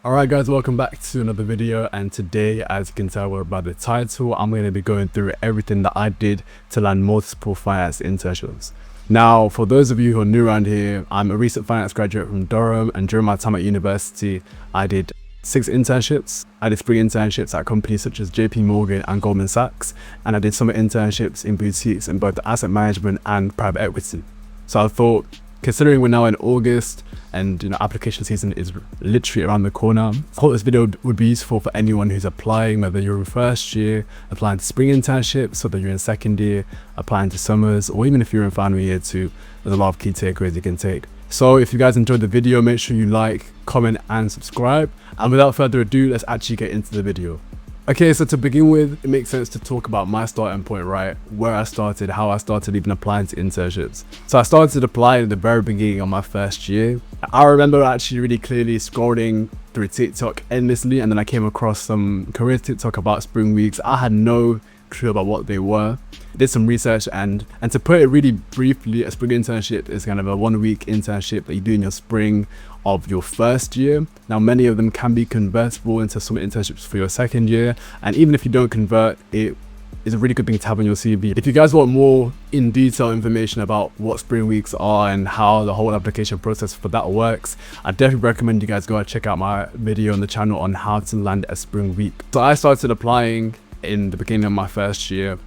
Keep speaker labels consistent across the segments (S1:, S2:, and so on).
S1: Alright guys, welcome back to another video, and today, as you can tell by the title, I'm going to be going through everything that I did to land multiple finance internships. Now, for those of you who are new around here, I'm a recent finance graduate from Durham, and during my time at university, I did 6 internships. I did 3 internships at companies such as JP Morgan and Goldman Sachs, and I did summer internships in boutiques in both asset management and private equity. So I thought, considering we're now in August and application season is literally around the corner, I thought this video would be useful for anyone who's applying, whether you're in first year, applying to spring internships, whether you're in second year, applying to summers, or even if you're in final year too. There's a lot of key takeaways you can take. So if you guys enjoyed the video, make sure you like, comment and subscribe. And without further ado, let's actually get into the video. Okay, so to begin with, it makes sense to talk about my starting point, right? Where I started, how I started even applying to internships. So I started applying at the very beginning of my first year. I remember actually really clearly scrolling through TikTok endlessly, and then I came across some career TikTok about spring weeks. I had no clue about what they were. Did some research, and to put it really briefly, a spring internship is kind of a 1-week internship that you do in your spring of your first year. Now, many of them can be convertible into summer internships for your second year, and even if you don't convert, it is a really good thing to have on your CV. If you guys want more in detail information about what spring weeks are and how the whole application process for that works, I definitely recommend you guys go and check out my video on the channel on how to land a spring week. So I started applying in the beginning of my first year,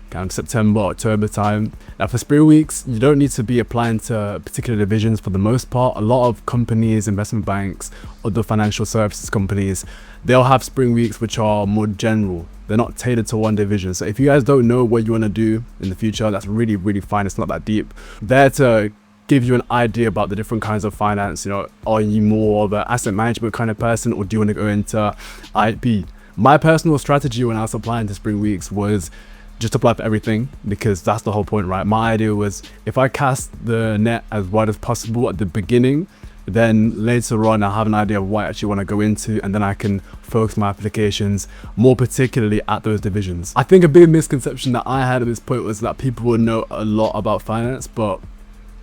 S1: kind of September, October time. Now for spring weeks, you don't need to be applying to particular divisions for the most part. A lot of companies, investment banks, other financial services companies, they'll have spring weeks which are more general. They're not tailored to one division. So if you guys don't know what you want to do in the future, that's really fine. It's not that deep. There to give you an idea about the different kinds of finance. Are you more of an asset management kind of person, or do you want to go into IB? My personal strategy when I was applying to spring weeks was just apply for everything, because that's the whole point, right? My idea was, if I cast the net as wide as possible at the beginning, then later on I'll have an idea of what I actually want to go into, and then I can focus my applications more particularly at those divisions. I think a big misconception that I had at this point was that people would know a lot about finance, but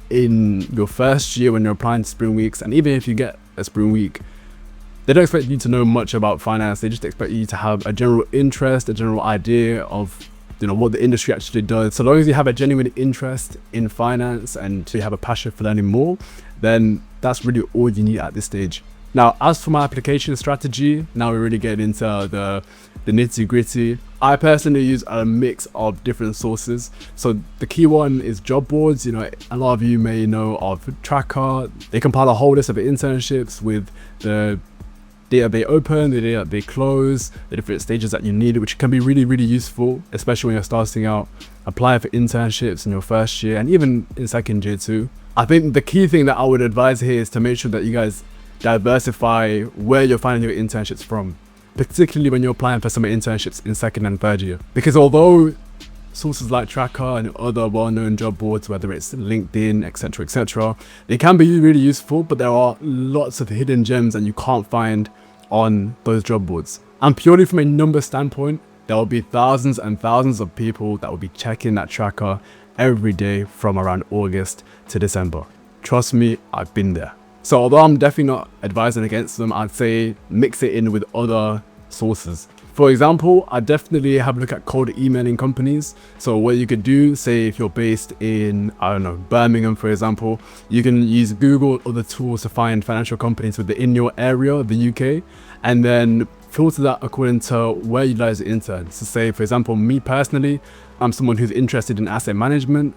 S1: in your first year when you're applying to spring weeks, and even if you get a spring week, they don't expect you to know much about finance. They just expect you to have a general interest, a general idea of what the industry actually does. So long as you have a genuine interest in finance and you have a passion for learning more, then that's really all you need at this stage. Now, as for my application strategy, now we're really getting into the nitty gritty. I personally use a mix of different sources. So the key one is job boards. A lot of you may know of Tracker. They compile a whole list of internships with the data they open, the data they close, the different stages that you need, which can be really useful, especially when you're starting out applying for internships in your first year and even in second year too. I think the key thing that I would advise here is to make sure that you guys diversify where you're finding your internships from, particularly when you're applying for some internships in second and third year. Because although sources like Tracker and other well-known job boards, whether it's LinkedIn, etc., they can be really useful, but there are lots of hidden gems that you can't find on those job boards. And purely from a number standpoint, there will be thousands and thousands of people that will be checking that Tracker every day from around August to December. Trust me, I've been there. So although I'm definitely not advising against them, I'd say mix it in with other sources. For example, I definitely have a look at cold emailing companies. So what you could do, say if you're based in, Birmingham, for example, you can use Google or other tools to find financial companies within your area, the UK, and then filter that according to where you guys are intern. So say, for example, me personally, I'm someone who's interested in asset management.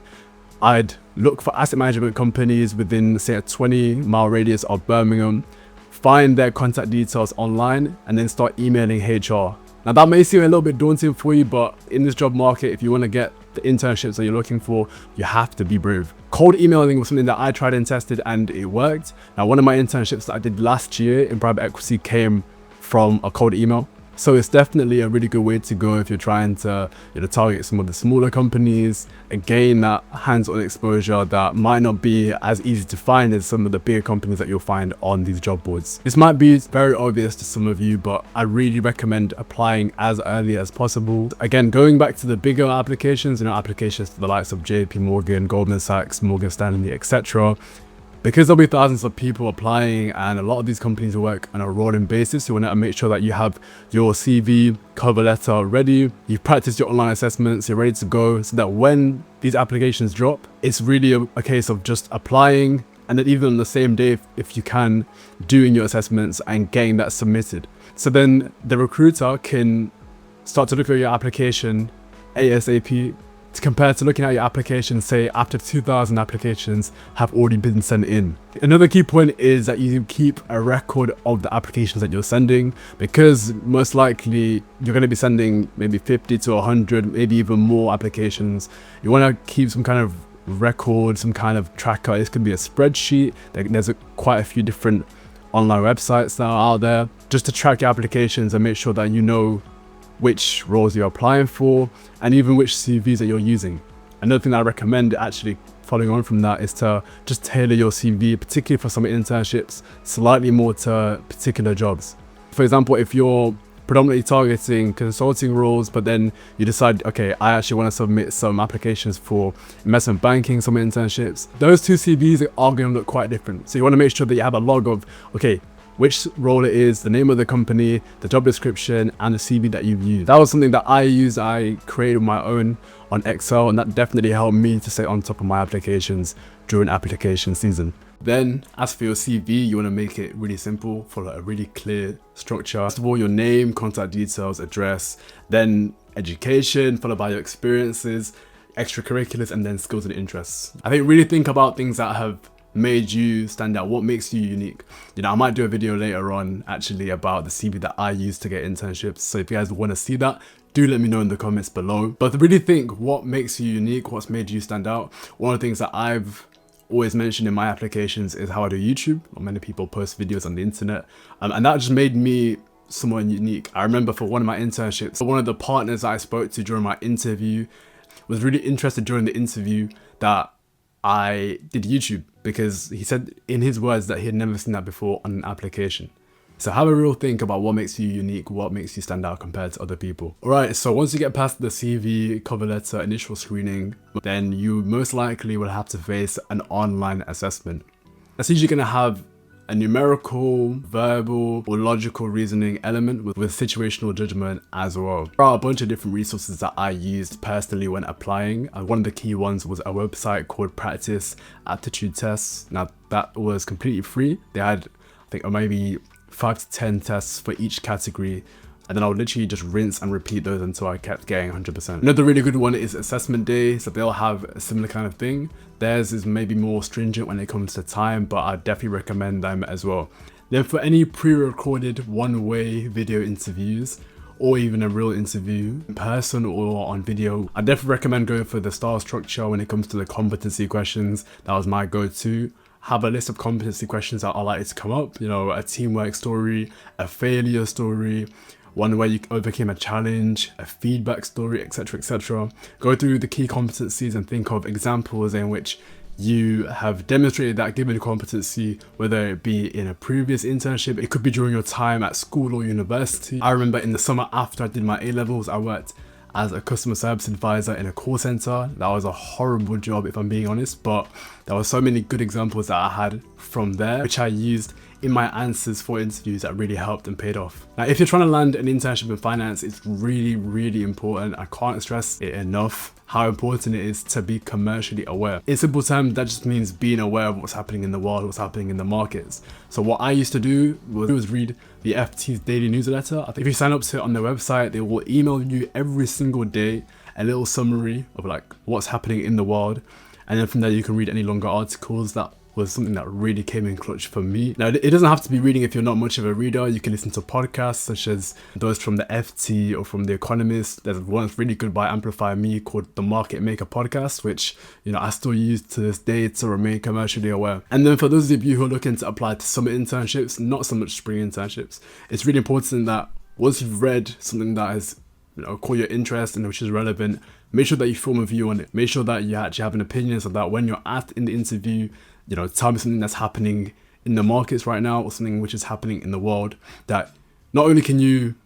S1: I'd look for asset management companies within, say, a 20-mile radius of Birmingham, find their contact details online, and then start emailing HR. Now that may seem a little bit daunting for you, but in this job market, if you want to get the internships that you're looking for, you have to be brave. Cold emailing was something that I tried and tested, and it worked. Now, one of my internships that I did last year in private equity came from a cold email. So it's definitely a really good way to go if you're trying to target some of the smaller companies and gain that hands-on exposure that might not be as easy to find as some of the bigger companies that you'll find on these job boards. This might be very obvious to some of you, but I really recommend applying as early as possible. Again, going back to the bigger applications, applications to the likes of JP Morgan, Goldman Sachs, Morgan Stanley, etc. Because there'll be thousands of people applying and a lot of these companies work on a rolling basis, you want to make sure that you have your CV, cover letter ready, you've practiced your online assessments, you're ready to go, so that when these applications drop, it's really a case of just applying, and then even on the same day, if you can, doing your assessments and getting that submitted. So then the recruiter can start to look at your application ASAP, compared to looking at your application, say after 2,000 applications have already been sent in. Another key point is that you keep a record of the applications that you're sending, because most likely you're going to be sending maybe 50 to 100, maybe even more applications. You want to keep some kind of record, some kind of tracker. This could be a spreadsheet. There's quite a few different online websites that are out there just to track your applications and make sure that you know which roles you're applying for, and even which CVs that you're using. Another thing that I recommend, actually following on from that, is to just tailor your CV, particularly for some internships, slightly more to particular jobs. For example, if you're predominantly targeting consulting roles, but then you decide, okay, I actually want to submit some applications for investment banking, some internships, those two CVs are going to look quite different. So you want to make sure that you have a log of, okay, which role it is, the name of the company, the job description, and the CV that you've used. That was something that I used. I created my own on Excel, and that definitely helped me to stay on top of my applications during application season. Then, as for your CV, you want to make it really simple, follow a really clear structure. First of all, your name, contact details, address, then education, followed by your experiences, extracurriculars, and then skills and interests. I think really think about things that have made you stand out, what makes you unique. You know, I might do a video later on actually about the CV that I use to get internships, so if you guys want to see that, do let me know in the comments below. But really think what makes you unique, what's made you stand out. One of the things that I've always mentioned in my applications is how I do YouTube. Many people post videos on the internet, and that just made me somewhat unique. I remember for one of my internships, one of the partners that I spoke to during my interview was really interested during the interview that I did YouTube, because he said in his words that he had never seen that before on an application. So have a real think about what makes you unique, what makes you stand out compared to other people. Alright, so once you get past the CV, cover letter, initial screening, then you most likely will have to face an online assessment. That's usually going to have a numerical, verbal, or logical reasoning element with situational judgment as well. There are a bunch of different resources that I used personally when applying. One of the key ones was a website called Practice Aptitude Tests. Now that was completely free. They had, I think, maybe 5 to 10 tests for each category, and then I would literally just rinse and repeat those until I kept getting 100%. Another really good one is Assessment Day, so they'll have a similar kind of thing. Theirs is maybe more stringent when it comes to time, but I definitely recommend them as well. Then for any pre-recorded one-way video interviews, or even a real interview in person or on video, I definitely recommend going for the star structure when it comes to the competency questions. That was my go-to. Have a list of competency questions that are likely to come up, you know, a teamwork story, a failure story, one where you overcame a challenge, a feedback story, etc, etc. Go through the key competencies and think of examples in which you have demonstrated that given competency, whether it be in a previous internship, it could be during your time at school or university. I remember in the summer after I did my A-levels, I worked as a customer service advisor in a call center. That was a horrible job, if I'm being honest, but there were so many good examples that I had from there, which I used in my answers for interviews that really helped and paid off. Now, if you're trying to land an internship in finance, it's really, really important. I can't stress it enough how important it is to be commercially aware. In simple terms, that just means being aware of what's happening in the world, what's happening in the markets. So what I used to do was read the FT's daily newsletter. I think if you sign up to it on their website, they will email you every single day a little summary of like what's happening in the world. And then from there, you can read any longer articles. That was something that really came in clutch for me. Now, it doesn't have to be reading if you're not much of a reader. You can listen to podcasts such as those from the FT or from The Economist. There's one that's really good by Amplify Me called the Market Maker Podcast, which, you know, I still use to this day to remain commercially aware. And then for those of you who are looking to apply to summer internships, not so much spring internships, it's really important that once you've read something that has, you know, caught your interest and which is relevant, make sure that you form a view on it. Make sure that you actually have an opinion, so that when you're asked in the interview, you know, tell me something that's happening in the markets right now, or something which is happening in the world, that not only can you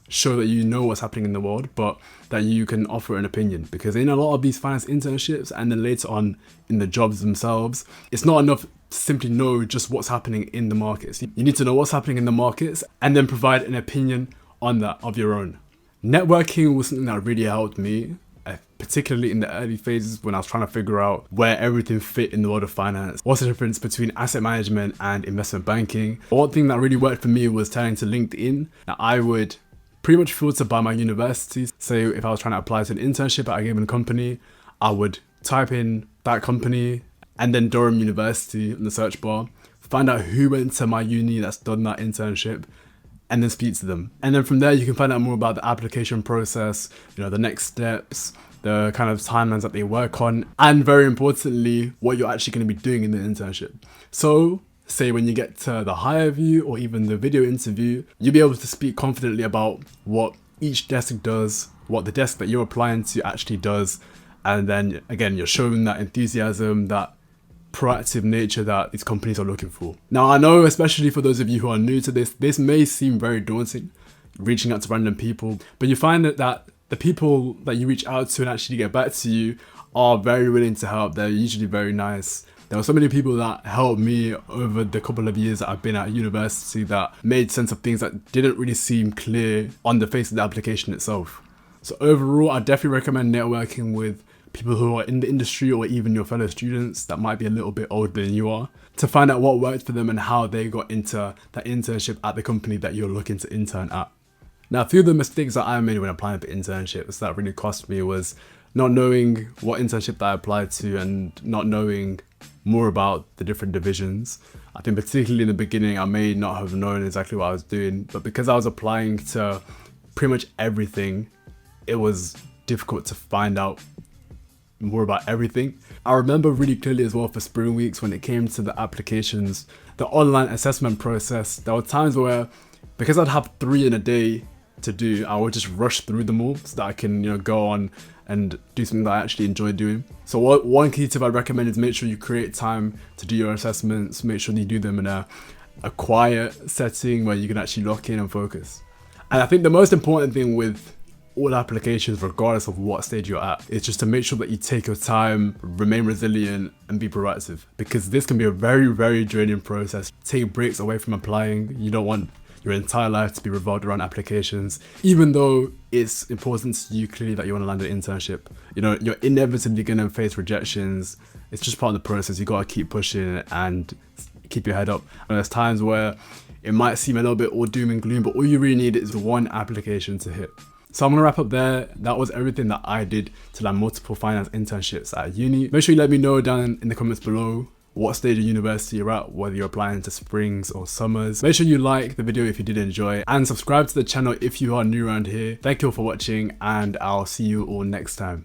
S1: show that you know what's happening in the world, but that you can offer an opinion. Because in a lot of these finance internships and then later on in the jobs themselves, it's not enough to simply know just what's happening in the markets. You need to know what's happening in the markets and then provide an opinion on that of your own. Networking was something that really helped me, particularly in the early phases when I was trying to figure out where everything fit in the world of finance. What's the difference between asset management and investment banking? One thing that really worked for me was turning to LinkedIn. Now, I would pretty much filter by my university. So if I was trying to apply to an internship at a given company, I would type in that company and then Durham University in the search bar, find out who went to my uni that's done that internship, and then speak to them. And then from there, you can find out more about the application process, the next steps, the kind of timelines that they work on, and very importantly, what you're actually going to be doing in the internship. So say when you get to the HireVue or even the video interview, you'll be able to speak confidently about what each desk does, what the desk that you're applying to actually does. And then again, you're showing that enthusiasm, that proactive nature that these companies are looking for. Now, I know, especially for those of you who are new to this may seem very daunting, reaching out to random people, but you find that the people that you reach out to and actually get back to you are very willing to help. They're usually very nice. There were so many people that helped me over the couple of years that I've been at university that made sense of things that didn't really seem clear on the face of the application itself. So overall, I definitely recommend networking with people who are in the industry or even your fellow students that might be a little bit older than you are, to find out what worked for them and how they got into that internship at the company that you're looking to intern at. Now, a few of the mistakes that I made when applying for internships that really cost me was not knowing what internship that I applied to and not knowing more about the different divisions. I think particularly in the beginning, I may not have known exactly what I was doing, but because I was applying to pretty much everything, it was difficult to find out more about everything. I remember really clearly as well for spring weeks when it came to the applications, the online assessment process, there were times where, because I'd have 3 in a day to do, I would just rush through them all so that I can, go on and do something that I actually enjoy doing. So one key tip I recommend is make sure you create time to do your assessments, make sure that you do them in a quiet setting where you can actually lock in and focus. And I think the most important thing with all applications, regardless of what stage you're at, is just to make sure that you take your time, remain resilient, and be proactive, because this can be a very, very draining process. Take breaks away from applying. You don't want your entire life to be revolved around applications, even though it's important to you clearly that you want to land an internship. You're inevitably going to face rejections. It's just part of the process. You got to keep pushing and keep your head up. And there's times where it might seem a little bit all doom and gloom, but all you really need is one application to hit. So I'm going to wrap up there. That was everything that I did to land multiple finance internships at uni. Make sure you let me know down in the comments below what stage of university you're at, whether you're applying to springs or summers. Make sure you like the video if you did enjoy, and subscribe to the channel if you are new around here. Thank you all for watching, and I'll see you all next time.